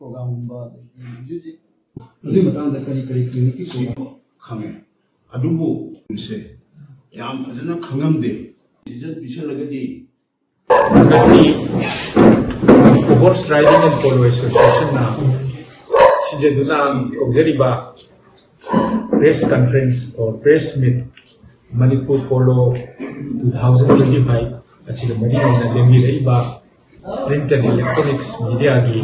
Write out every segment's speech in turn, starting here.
programme music अदुई Matang दा करी clinic की खांगे अदुबो से याम फजना खंगमदे season पिछलगदी ngasi horse riding and polo association na sijaduna observa press conference or press meet Manipur polo 2025 asida mari na lembi reiba print and electronics media gi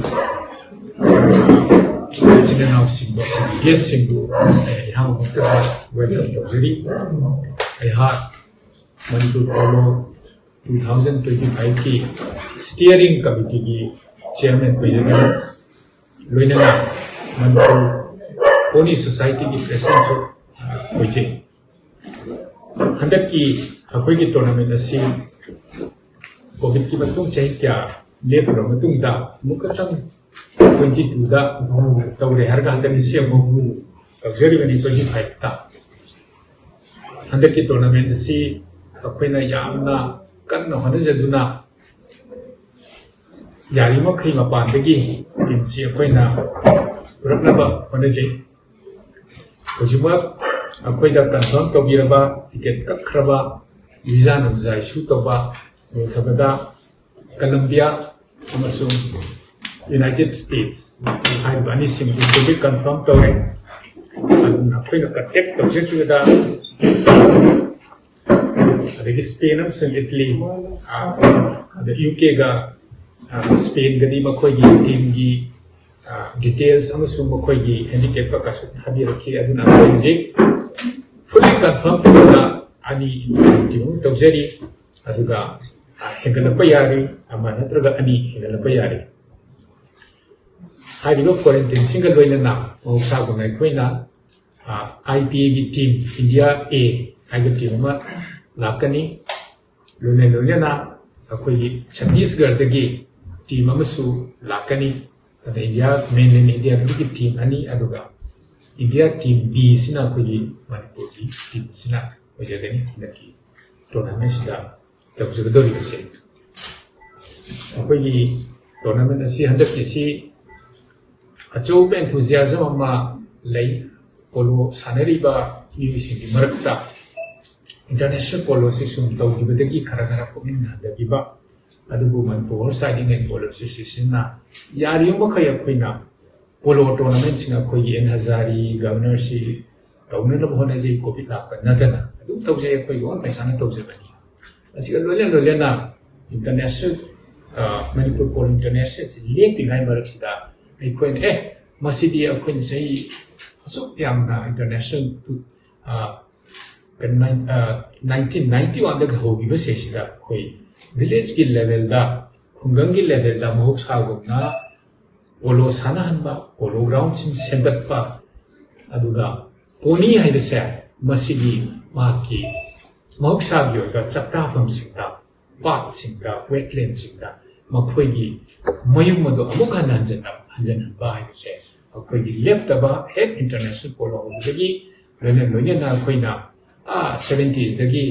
channel now singbo guest singbo yaha mukta welcome to juri yaha Manipur polo 2025 की steering committee की chairman पैजने लोइना Manpur pony society की president पैजे हंदक की अखोई की tournament असी Covid की मतुंग चाहिए क्या लेपरो मतुंग दा मुकतम 22 दा तौरे हर का हंदक इसे मोहू कब्जरी बनी 25 ता हंदक की टूर्नामेंट असी अखोई ना यामना कन्ना होनजदुना यारिमखै मपानदगी टीमसी अखोइना पुरक्नबा होनजे होजिमक अखोइदा कन्फर्म तौबिरबा टिकेट कखरबा वीजा नुजा इशू तौबा मोथबदा कोलंबिया अमसुंग यूनाइटेड स्टेट्स हाइबानी सिंह टिकेट कन्फर्म तौरे अदुना अखोइना कटेक्ट तौजेखिबदा अदगी स्पेन अमसुंग इटली यूके गा स्पेन गदी मखोई टीम की डिटेल्स अमसुंग मखोई हैंडिकैप का कसु थाबी रखी अदुना जे फुली कन्फर्म तौदा अनि टीम तौजरी अदुगा हेगलप यारी अमा नत्रगा अनि हेगलप यारी हाइदिगो क्वारंटाइन सिंगल लोइना मौसा गुनाय खोइना आईपीए की टीम इंडिया ए हाइगो टीम मा लाकनी लोना अखोई छत्तीसगढ़ दगी टीम अमसु लाकनी इंडिया मेनलैंड इंडिया की टीम अनि अदुगा इंडिया टीम बी सिना अखोई मणिपुर की टीम सिना होजगनी नकी टूर्नामेंट सिदा तबजगदोरी बसे अखोई टूर्नामेंट असि हंदक किसी अचौब एंथुजियाज्म अमा लई पोलो सानरीबा मिउसिंग मरकता इंटरनेशनल पोलो से सुम तौगिबदगी खरा खरा पुमिन हदगिबा अदुबु Manipur riding and polo association ना यारियो मखय अखोइना पोलो टूर्नामेंट सिंग अखोई एन हजारी गवर्नर सी तौनन होने जे कोपी लाप नदना अदु तौजे अखोई ओन पैसाना तौजेबनी असिगा लोलेना इंटरनेशनल मणिपुर पोलो इंटरनेशनल से लेपिंगाय मरकसिदा अखोइन मसिदी अखोइन सही असुक यामना इंटरनेशनल 1991 होगी सेसिदा कोई विलेज की लेवल दा खुंगंग की लेवल दा महोत्सवगुमना पोलो सानहनबा पोलो ग्राउंड सिम सेंगतपा अदुगा पोनी हाइबसे मसिगी माकी महोत्सवगी ओगा चक्काफम सिंदा पात सिंदा वेटलैंड सिंदा मखोइगी मयुमदो अमुक हंजनबा हाइबसे अखोइगी लेप्तबा हेड इंटरनेशनल पोलो होगी लोइना अखोइना 70s दगी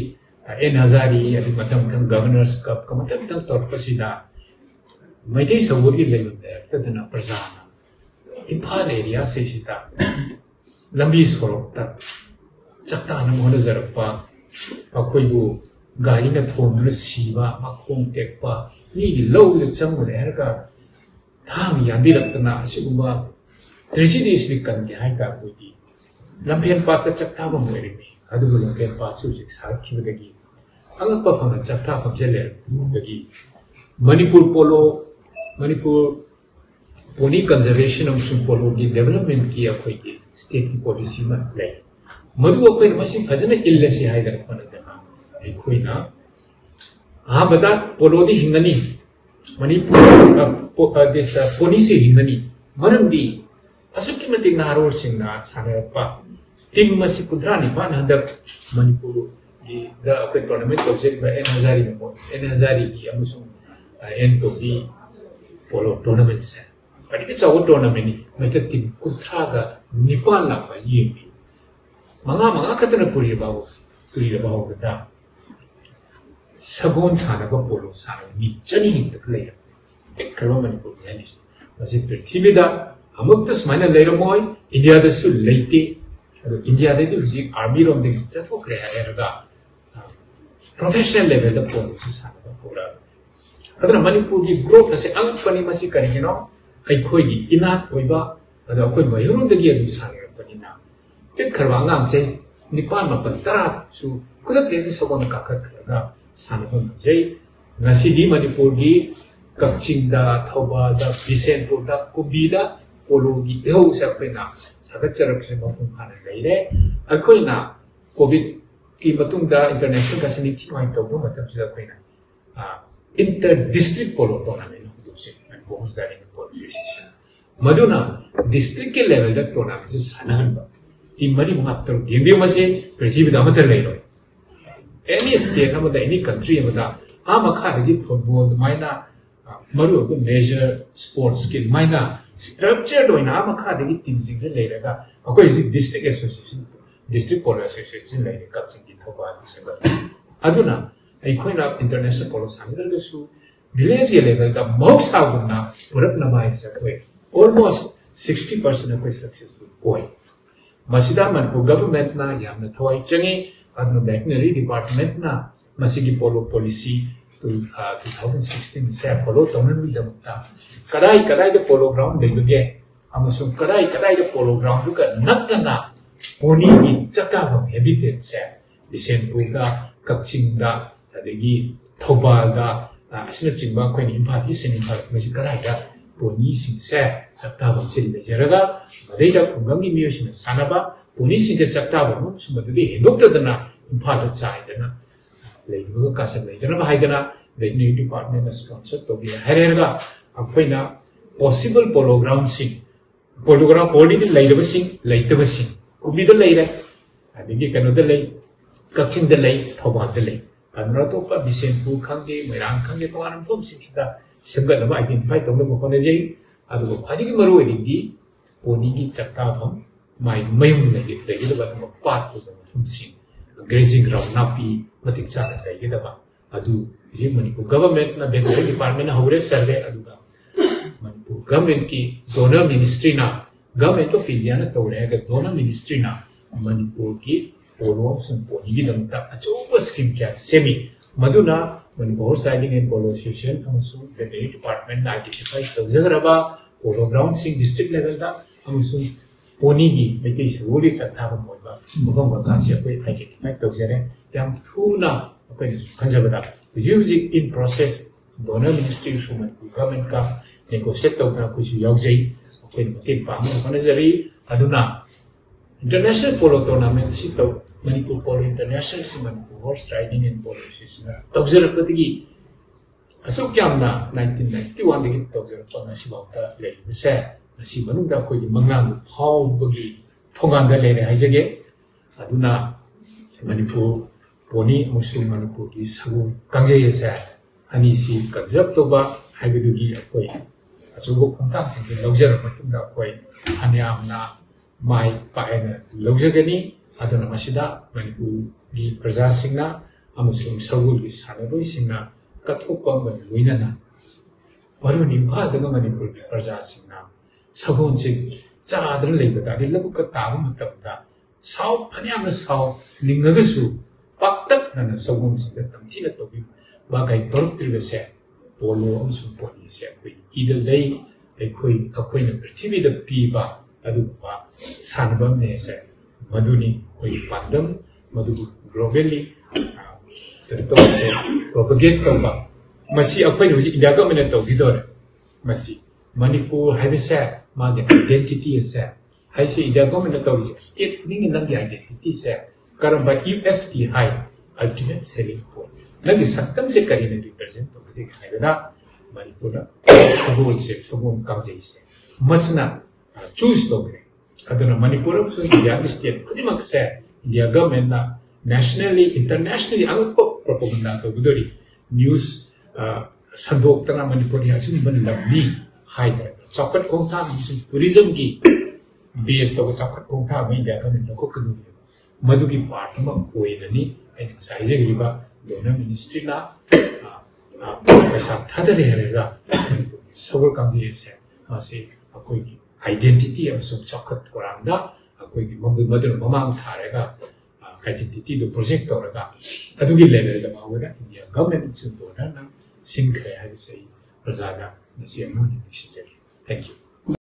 एन हजारी अदि मतम थम गवर्नर्स कप का मतम थम तोरपसिदा मैथै सौगुरी लेगुदे तदना प्रजाना इम्फाल एरिया से सिता लंबी सोरक तक चक्ता न मोहन जरपा अखोइबु गाड़ी न थोम सीबा मखों टेकपा नि लौ चंगुरे हरका थाम याबिरक्तना सिगुबा ट्रेजेडीज लिकन के हाइका कोई लंफेन पात चक्ता मोइरि अदुगु लंफेन पात सुजिक साखिबदगी अगप फंग चक्ता फजले दगी मणिपुर पोनी कंजर्वेशन अमसुंग पोलो की डेवलपमेंट की अखोई की स्टेट की पॉलिसी में ले मधु अखोई मसी फजने इल्लेसी हाइदर फनदना अखोइना आ बदा पोलो दी हिंगनी मणिपुर दिस पोनी से हिंगनी मरमदी असुकी मतिक नारोल सिंगना सानरपा टीम मसी कुद्रा निपान हदक मणिपुर की द अखोई टूर्नामेंट ऑब्जेक्ट में एन हजारी की अमसुंग एन तो बी पोलो टूर्नामेंट से बड़ी के चाव टूर्नामेंट नि मतलब टीम कुद्रा का निपान लापा ये भी मंगा कतना पुरी बाबू बता सगोन सानबा पोलो सानो मी चनी तक ले एक करवा मणिपुर में मसी पृथ्वीदा अमुक्त सुमाइना लेरमोय इंडियादसु लेते अदो इंडियाददि हुजिक आर्मी रोमदि चथोखरे हायरगा प्रोफेशनल लेवल द पोलिसी सानबा पूरा अदना मणिपुर की ग्रोथ असे अंगपनि मसी करिगिनो अखोइगी इनात ओइबा अदो अखोइ मयूरोमदगी अदु सानगपनिना एक खरवांगाम से निपान मपन तरा सु कुदक तेजी सबोन काखत खरगा सानबम जै ngasi Manipur gi Kakchingda Thawbada Bisenpurda Kubida Polo gi eho sa khina sagat charap se mapung khana leire akoina covid ki matungda international kasani thimai tawdo matam sida khina inter district polo tournament ho se bohus da in polo association maduna district ke level da tournament sanan ba team mari mahatter gembi mase prithvi da matar leiro any state amada any country amada आमखादगी football माइना मरु major sports के माइना structure दोइना आमखादगी team जिंग लेरगा अकोइ जि district association district पोलो association लेरे कपचिंग की थोबा सेबा अदुना अइखोइना international पोलो सांगरगसु village level का मौक्सा गुना पुरप नबाइ सकोइ ऑलमोस्ट 60% अकोइ सक्सेसफुल होय मसिदा मनपुर गवर्नमेंट ना यामना थोइ चंगी अदुना वेटनरी डिपार्टमेंट ना मसिगी पोलो पॉलिसी 2016 से फॉलो तौनन विदमता कदाई कदाई द पोलो ग्राउंड लेबगे अमसुम कदाई कदाई द पोलो ग्राउंड दुका नक्कना पोनी की चकाबम हैबिटेट से बिसेनपुरदा कक्चिंगदा अदगी थौबालदा असना चिंबा खोइन इम्फाल इसिन इम्फाल मसि कदाईदा पोनी सिंसे चकाबम से लेजरगा मदैदा खुंगंगी मियोसिन सानाबा पोनी सिंसे चकाबम सुमददि हेदोक्तदना इम्फाल चाइदना लेबग कासन लेजना हाइदना वेटनरी डिपार्टमेंट स्पॉन्सर तो भी हरेरगा अखोइना पॉसिबल पोलो ग्राउंड सिंग पोलो ग्राउंड ऑलरेडी लेदबसिंग लेतबसिंग कुबिद लेरे अदिगी कनोद ले कक्चिंग द ले थौबाद ले अनरा तो पा बिसेनपुर खंगे मैरांग खंगे तोआन फॉर्म सिखिदा सेमगनबा आइडेंटिफाई तौन मखोने जै अदुगो फादिगी मरो एदिगी पोनीगी चक्ताभम माइ मयुम लेगे लेगेदबा पात को फुंसिंग grazing ground napi matik chana laigedaba adu ji Manipur government na veterinary department na hore survey aduga Manipur government ki donor ministry na government of India na tawrega donor ministry na Manipur ki polo sun poni gi damta achoba scheme kya semi maduna Manipur horse riding and polo association amsu veterinary department na identify tawjagraba polo ground sing district level da amsu पोनी की लेकिन रूली चट्टाब मोइबा Mugam गकासी अकोइ identify तौजरे याम थुना अकोइ खंजबदा हुजी in process donor ministry सुमन गवर्नमेंट का नेगोशिएट तौना कुछ यौजै अकोइ मतें पामन खनजरी अदुना इंटरनेशनल पोलो टूर्नामेंट सि तौ मणिपुर पोलो इंटरनेशनल सिमन horse riding and polo system तौजरपदगी असुक यामना 1991 दगी तौजरपना सिबाउता लेबसे asi manungda koi mangang phau bagi thonganda lere haijage aduna Manipur poni muslim Manipur ki sagu kangjei sa ani si kanjab toba haibidugi koi achugo khongtang sing logjar matunda koi anyamna mai paena logjagani aduna masida Manipur gi praja singna amusum sagul gi sanaboi singna kathopa man loinana baruni bhadaga Manipur gi praja singna सगोन से चादर लेबदा लबुक ताब मतबदा Sao फन्याम Sao लिंगगसु पाक्तक none सगोन से तमथिना तोबि बागाई तोरत्रिबसे पोलो अमसु pony से कोई इदल दई एखोई अखोइना पृथ्वी the पीबा अदुबा सानबम ने से मधुनी कोई पांदम मधु ग्लोबली तो से प्रोपेगेट तोबा मसी अखोइना हुजि India government तोबिदोर Masih Manipur haibese mage identity se haisi India government to state ning nang identity se karam by USP high ultimate selling point nagi sakam se karine represent to de haibena Manipur da goal se sobon kamjei se masna choose to gre aduna Manipur so India state kudimak se India government na nationally internationally angko propaganda to gudori news sandok tana Manipur ya sun ban labni Haider चौकट कोंथा tourism की base तो चौकट कोंथा में India government को कदू मधु की part में कोइननी N साइजे ग्रिबा donor ministry ना पैसा थादरे हेरेगा सबर कांदी से मासे अखोगी आइडेंटिटी अमसुंग चौखट थोरांगदा अखोगी मदुन ममांग थारेगा आइडेंटिटी दो प्रोजेक्ट तौरगा अदुगी लेवल दा मावदा इंडिया गवर्नमेंट सुंदोना सिंखरे हाइसे प्रजागा नसी अमोनी निशिजरी थैंक यू